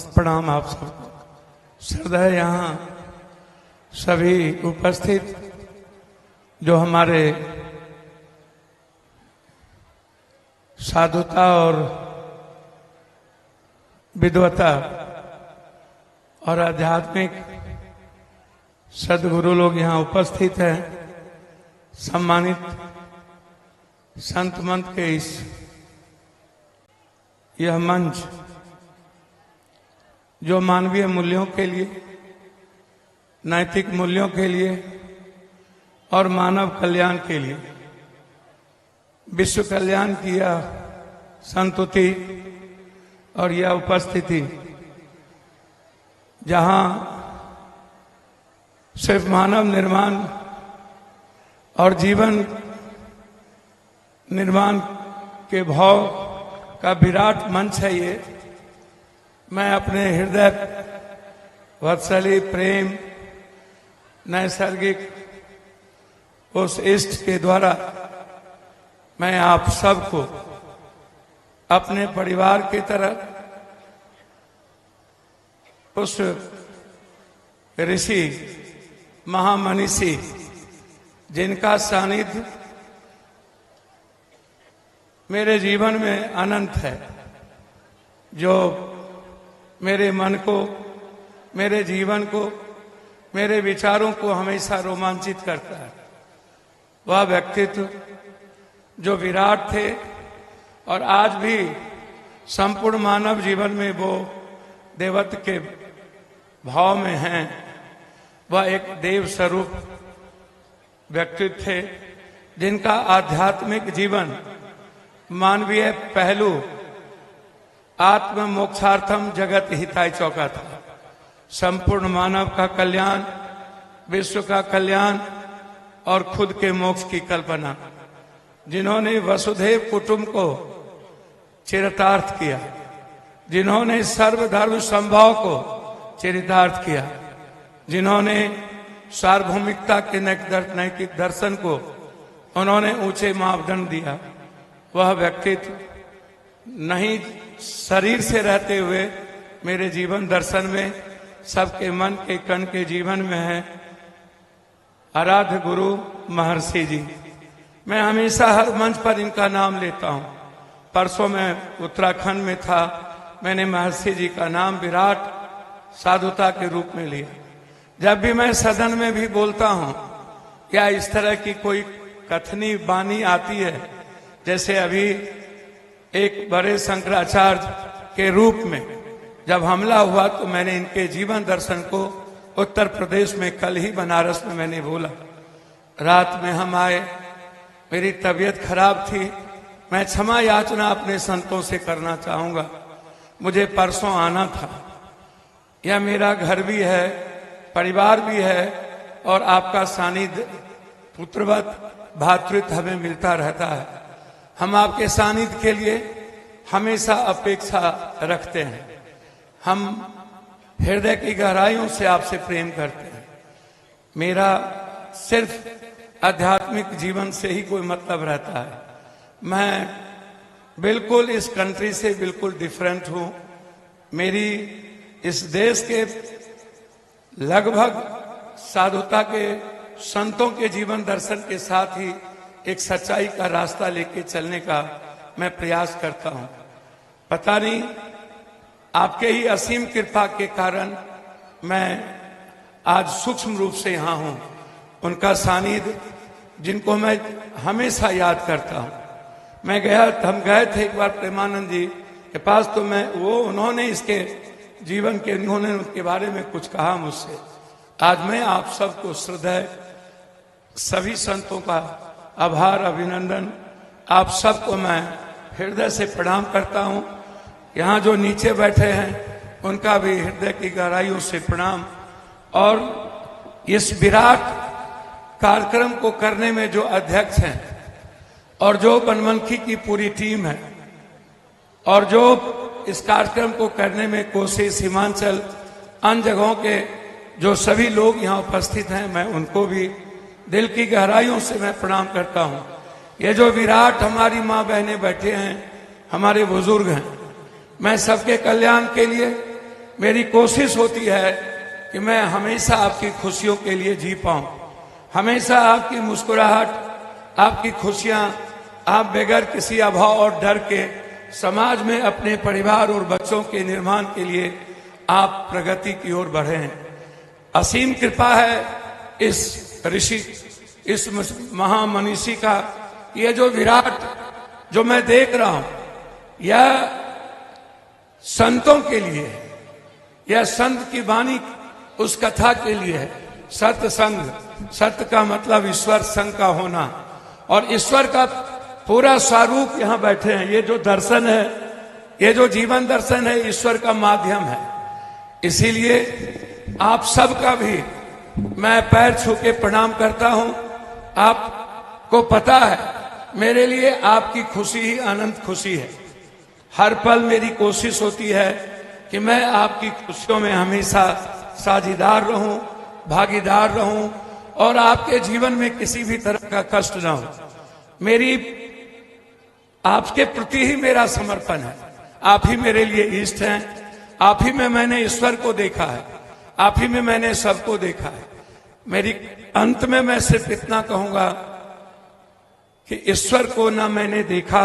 प्रणाम आप सबको। श्रद्धा यहाँ सभी उपस्थित जो हमारे साधुता और विद्वता और आध्यात्मिक सदगुरु लोग यहाँ उपस्थित हैं। सम्मानित संत मंत के यह मंच जो मानवीय मूल्यों के लिए, नैतिक मूल्यों के लिए और मानव कल्याण के लिए, विश्व कल्याण की यह संतुति और यह उपस्थिति, जहां सिर्फ मानव निर्माण और जीवन निर्माण के भाव का विराट मंच है ये। मैं अपने हृदय वत्सली प्रेम नैसर्गिक उस इष्ट के द्वारा मैं आप सबको अपने परिवार की तरह, उस ऋषि महामनीषी जिनका सानिध्य मेरे जीवन में अनंत है, जो मेरे मन को, मेरे जीवन को, मेरे विचारों को हमेशा रोमांचित करता है। वह व्यक्तित्व जो विराट थे और आज भी संपूर्ण मानव जीवन में वो देवत्व के भाव में हैं। वह एक देव स्वरूप व्यक्तित्व थे जिनका आध्यात्मिक जीवन मानवीय पहलू आत्म मोक्षार्थम जगत हिताय चौका था। संपूर्ण मानव का कल्याण, विश्व का कल्याण और खुद के मोक्ष की कल्पना, जिन्होंने वसुधैव कुटुंब को चरितार्थ किया, जिन्होंने सर्वधर्म संभाव को चरितार्थ किया, जिन्होंने सार्वभौमिकता के नैतिक दर्शन को उन्होंने ऊंचे मापदंड दिया। वह व्यक्तित्व नहीं शरीर से रहते हुए मेरे जीवन दर्शन में, सबके मन के कण के जीवन में है आराध्य गुरु महर्षि जी। मैं हमेशा हर मंच पर इनका नाम लेता हूं। परसों मैं उत्तराखंड में था, मैंने महर्षि जी का नाम विराट साधुता के रूप में लिया। जब भी मैं सदन में भी बोलता हूं, क्या इस तरह की कोई कथनी बानी आती है, जैसे अभी एक बड़े शंकराचार्य के रूप में जब हमला हुआ तो मैंने इनके जीवन दर्शन को उत्तर प्रदेश में, कल ही बनारस में मैंने बोला। रात में हम आए, मेरी तबीयत खराब थी। मैं क्षमा याचना अपने संतों से करना चाहूंगा। मुझे परसों आना था। यह मेरा घर भी है, परिवार भी है और आपका सानिध्य, पुत्रवत भातृत्व हमें मिलता रहता है। हम आपके सानिध्य के लिए हमेशा अपेक्षा रखते हैं। हम हृदय की गहराइयों से आपसे प्रेम करते हैं। मेरा सिर्फ आध्यात्मिक जीवन से ही कोई मतलब रहता है। मैं बिल्कुल इस कंट्री से बिल्कुल डिफरेंट हूं। मेरी इस देश के लगभग साधुता के संतों के जीवन दर्शन के साथ ही एक सच्चाई का रास्ता लेके चलने का मैं प्रयास करता हूं। पता नहीं आपके ही असीम कृपा के कारण मैं आज सूक्ष्म रूप से यहां हूं। उनका सानिध्य जिनको मैं हमेशा याद करता हूं। हम गए थे एक बार प्रेमानंद जी के पास, तो उन्होंने इसके जीवन के, उन्होंने उनके बारे में कुछ कहा मुझसे। आज मैं आप सबको श्रद्धा, सभी संतों का आभार, अभिनंदन, आप सबको मैं हृदय से प्रणाम करता हूं। यहाँ जो नीचे बैठे हैं उनका भी हृदय की गहराइयों से प्रणाम। और इस विराट कार्यक्रम को करने में जो अध्यक्ष हैं और जो बनमनखी की पूरी टीम है और जो इस कार्यक्रम को करने में कोशिश, सीमांचल, अन्य जगहों के जो सभी लोग यहाँ उपस्थित हैं, मैं उनको भी दिल की गहराइयों से मैं प्रणाम करता हूं। ये जो विराट हमारी माँ बहनें बैठे हैं, हमारे बुजुर्ग हैं, मैं सबके कल्याण के लिए मेरी कोशिश होती है कि मैं हमेशा आपकी खुशियों के लिए जी पाऊं, हमेशा आपकी मुस्कुराहट, आपकी खुशियां, आप बगैर किसी अभाव और डर के समाज में अपने परिवार और बच्चों के निर्माण के लिए आप प्रगति की ओर बढ़े हैं। असीम कृपा है इस ऋषि, इस महामनीषी का। यह जो विराट जो मैं देख रहा हूं, यह संतों के लिए है, यह संत की वाणी उस कथा के लिए है। सत्य संग, सत्य का मतलब ईश्वर संग का होना, और ईश्वर का पूरा स्वरूप यहां बैठे हैं। ये जो दर्शन है, ये जो जीवन दर्शन है, ईश्वर का माध्यम है। इसीलिए आप सबका भी मैं पैर छू के प्रणाम करता हूं। आपको पता है मेरे लिए आपकी खुशी ही अनंत खुशी है। हर पल मेरी कोशिश होती है कि मैं आपकी खुशियों में हमेशा साझीदार रहूं, भागीदार रहूं, और आपके जीवन में किसी भी तरह का कष्ट ना हो। मेरी आपके प्रति ही मेरा समर्पण है। आप ही मेरे लिए इष्ट हैं, आप ही में मैंने ईश्वर को देखा है, आप ही में मैंने सबको देखा है। मेरी अंत में मैं सिर्फ इतना कहूंगा कि ईश्वर को ना मैंने देखा,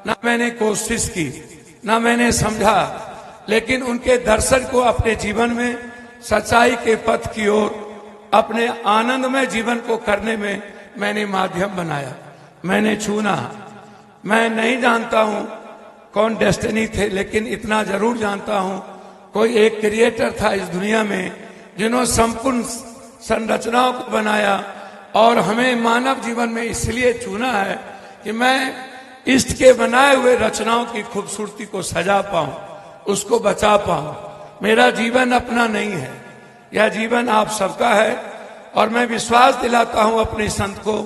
ना मैंने कोशिश की, ना मैंने समझा, लेकिन उनके दर्शन को अपने जीवन में सच्चाई के पथ की ओर, अपने आनंदमय जीवन को करने में मैंने माध्यम बनाया, मैंने चुना। मैं नहीं जानता हूं कौन डेस्टिनी थे, लेकिन इतना जरूर जानता हूं कोई एक क्रिएटर था इस दुनिया में जिन्होंने संपूर्ण संरचनाओं को बनाया, और हमें मानव जीवन में इसलिए चुना है कि मैं इष्ट के बनाए हुए रचनाओं की खूबसूरती को सजा पाऊं, उसको बचा पाऊं। मेरा जीवन अपना नहीं है, यह जीवन आप सबका है। और मैं विश्वास दिलाता हूं अपने संत को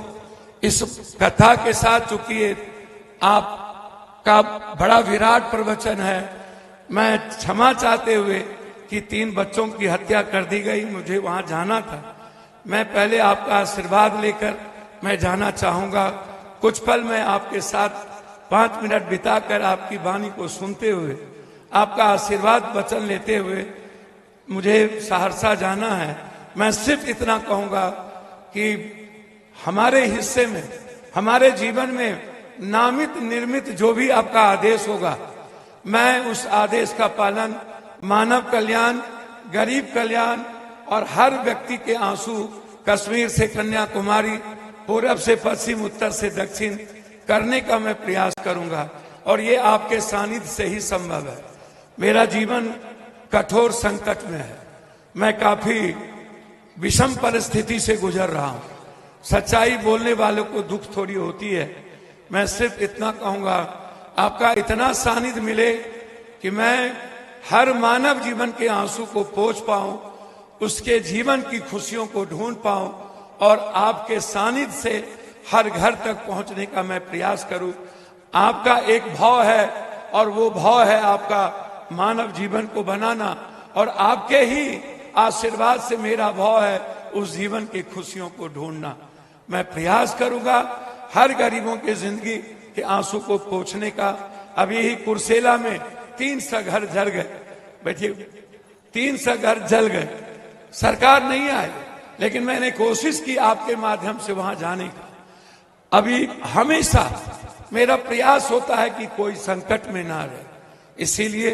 इस कथा के साथ, चूंकि आपका बड़ा विराट प्रवचन है। मैं क्षमा चाहते हुए कि 3 बच्चों की हत्या कर दी गई, मुझे वहां जाना था। मैं पहले आपका आशीर्वाद लेकर मैं जाना चाहूंगा। कुछ पल मैं आपके साथ 5 मिनट बिताकर आपकी वाणी को सुनते हुए, आपका आशीर्वाद वचन लेते हुए मुझे सहरसा जाना है। मैं सिर्फ इतना कहूंगा कि हमारे हिस्से में, हमारे जीवन में नामित निर्मित जो भी आपका आदेश होगा, मैं उस आदेश का पालन मानव कल्याण, गरीब कल्याण और हर व्यक्ति के आंसू, कश्मीर से कन्याकुमारी, पूरब से पश्चिम, उत्तर से दक्षिण करने का मैं प्रयास करूंगा। और ये आपके सानिध्य से ही संभव है। मेरा जीवन कठोर संकट में है, मैं काफी विषम परिस्थिति से गुजर रहा हूं। सच्चाई बोलने वालों को दुख थोड़ी होती है। मैं सिर्फ इतना कहूंगा, आपका इतना सानिध्य मिले कि मैं हर मानव जीवन के आंसू को पोंछ पाऊं, उसके जीवन की खुशियों को ढूंढ पाऊं, और आपके सानिध्य से हर घर तक पहुंचने का मैं प्रयास करूं। आपका एक भाव है, और वो भाव है आपका मानव जीवन को बनाना, और आपके ही आशीर्वाद से मेरा भाव है उस जीवन की खुशियों को ढूंढना। मैं प्रयास करूंगा हर गरीबों की जिंदगी के आंसू को पोंछने का। अभी ही कुर्सेला में 300 घर जल गए, बैठिए, 300 घर जल गए। सरकार नहीं आई, लेकिन मैंने कोशिश की आपके माध्यम से वहां जाने का। अभी हमेशा मेरा प्रयास होता है कि कोई संकट में ना रहे। इसीलिए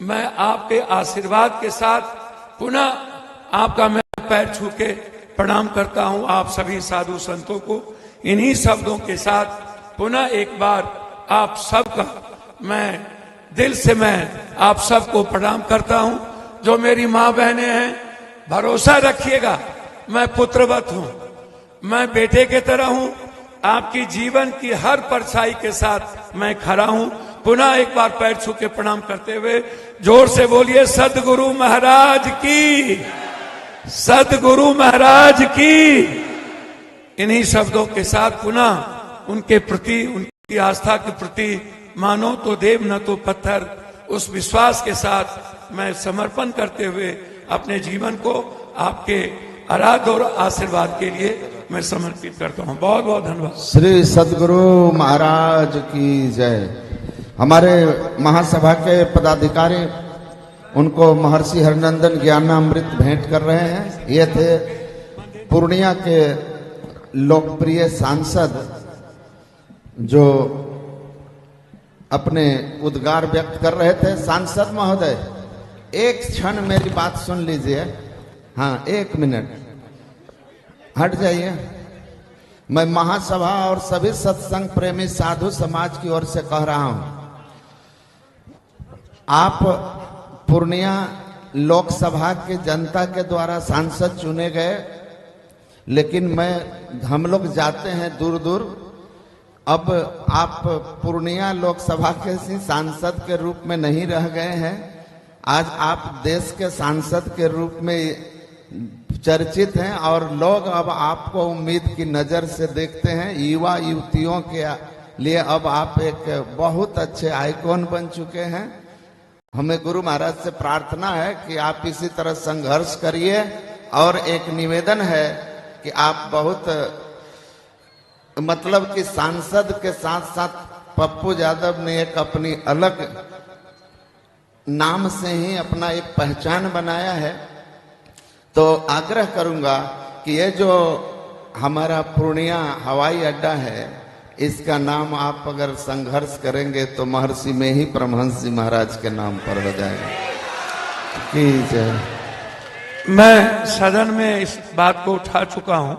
मैं आपके आशीर्वाद के साथ पुनः आपका मैं पैर छू के प्रणाम करता हूं। आप सभी साधु संतों को इन्हीं शब्दों के साथ पुनः एक बार आप सबका मैं दिल से मैं आप सबको प्रणाम करता हूं। जो मेरी माँ बहनें हैं, भरोसा रखिएगा, मैं पुत्रवत हूं, मैं बेटे के तरह हूं। आपकी जीवन की हर परछाई के साथ मैं खड़ा हूं। पुनः एक बार पैर छू के प्रणाम करते हुए जोर से बोलिए, सद्गुरु महाराज की, सद्गुरु महाराज की। इन्हीं शब्दों के साथ पुनः उनके प्रति, उनकी आस्था के प्रति, मानो तो देव न तो पत्थर, उस विश्वास के साथ मैं समर्पण करते हुए अपने जीवन को आपके आराध और आशीर्वाद के लिए मैं समर्पित करता हूं। बहुत बहुत धन्यवाद। श्री सद्गुरु महाराज की जय। हमारे महासभा के पदाधिकारी उनको महर्षि हरिनंदन ज्ञानामृत भेंट कर रहे हैं। ये थे पूर्णिया के लोकप्रिय सांसद जो अपने उद्गार व्यक्त कर रहे थे। सांसद महोदय, एक क्षण मेरी बात सुन लीजिए। हाँ, 1 मिनट हट जाइए। मैं महासभा और सभी सत्संग प्रेमी साधु समाज की ओर से कह रहा हूं, आप पूर्णिया लोकसभा की जनता के द्वारा सांसद चुने गए, लेकिन हम लोग जाते हैं दूर दूर। अब आप पूर्णिया लोकसभा के सांसद के रूप में नहीं रह गए हैं। आज आप देश के सांसद के रूप में चर्चित हैं और लोग अब आपको उम्मीद की नजर से देखते हैं। युवा युवतियों के लिए अब आप एक बहुत अच्छे आइकॉन बन चुके हैं। हमें गुरु महाराज से प्रार्थना है कि आप इसी तरह संघर्ष करिए। और एक निवेदन है कि आप बहुत मतलब कि सांसद के साथ साथ पप्पू यादव ने एक अपनी अलग नाम से ही अपना एक पहचान बनाया है। तो आग्रह करूंगा कि ये जो हमारा पूर्णिया हवाई अड्डा है, इसका नाम आप अगर संघर्ष करेंगे तो महर्षि में ही परमहंस जी महाराज के नाम पर हो जाएगा। की जय। मैं सदन में इस बात को उठा चुका हूं।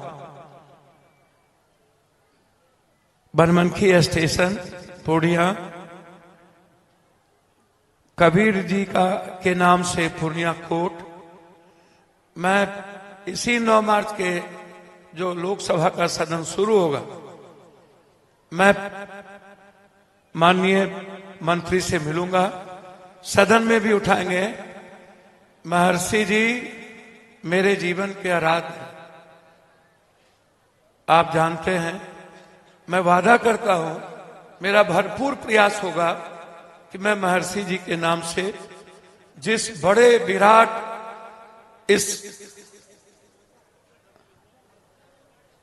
बनमनखी स्टेशन पूर्णिया कबीर जी के नाम से पूर्णिया कोर्ट। मैं इसी 9 मार्च के जो लोकसभा का सदन शुरू होगा, मैं माननीय मंत्री से मिलूंगा, सदन में भी उठाएंगे। महर्षि जी मेरे जीवन के आराध्य हैं। आप जानते हैं, मैं वादा करता हूं, मेरा भरपूर प्रयास होगा कि मैं महर्षि जी के नाम से जिस बड़े विराट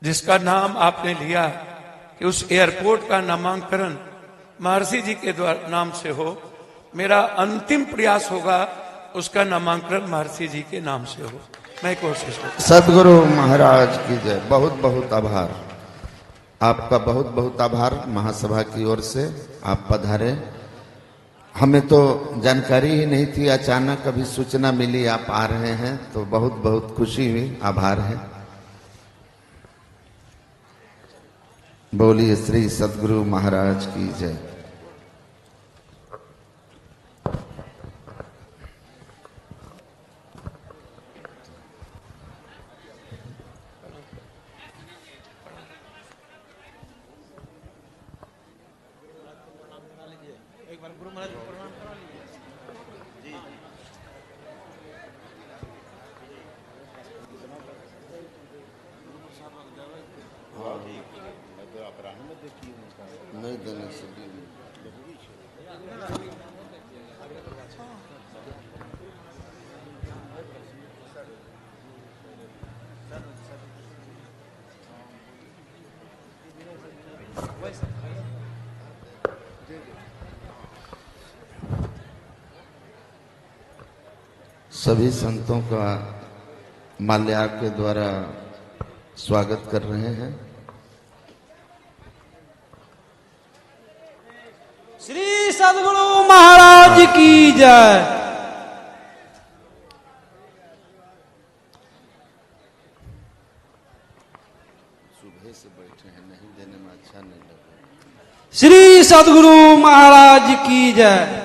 जिसका नाम आपने लिया कि उस एयरपोर्ट का नामांकन महर्षि जी के द्वारा नाम से हो, मेरा अंतिम प्रयास होगा उसका नामांकन महर्षि जी के नाम से हो। मैं कोशिश करूंगा। सदगुरु महाराज की जय। बहुत बहुत आभार आपका, बहुत बहुत आभार महासभा की ओर से आप पधारे। हमें तो जानकारी ही नहीं थी, अचानक अभी सूचना मिली आप आ रहे हैं, तो बहुत बहुत खुशी हुई। आभार है। बोलिए श्री सदगुरु महाराज की जय। नहीं देने से सभी संतों का माल्यार्पण के द्वारा स्वागत कर रहे हैं। श्री सदगुरु महाराज की जय। सुबह से बैठे हैं, नहीं देने में अच्छा नहीं लगा। श्री सदगुरु महाराज की जय।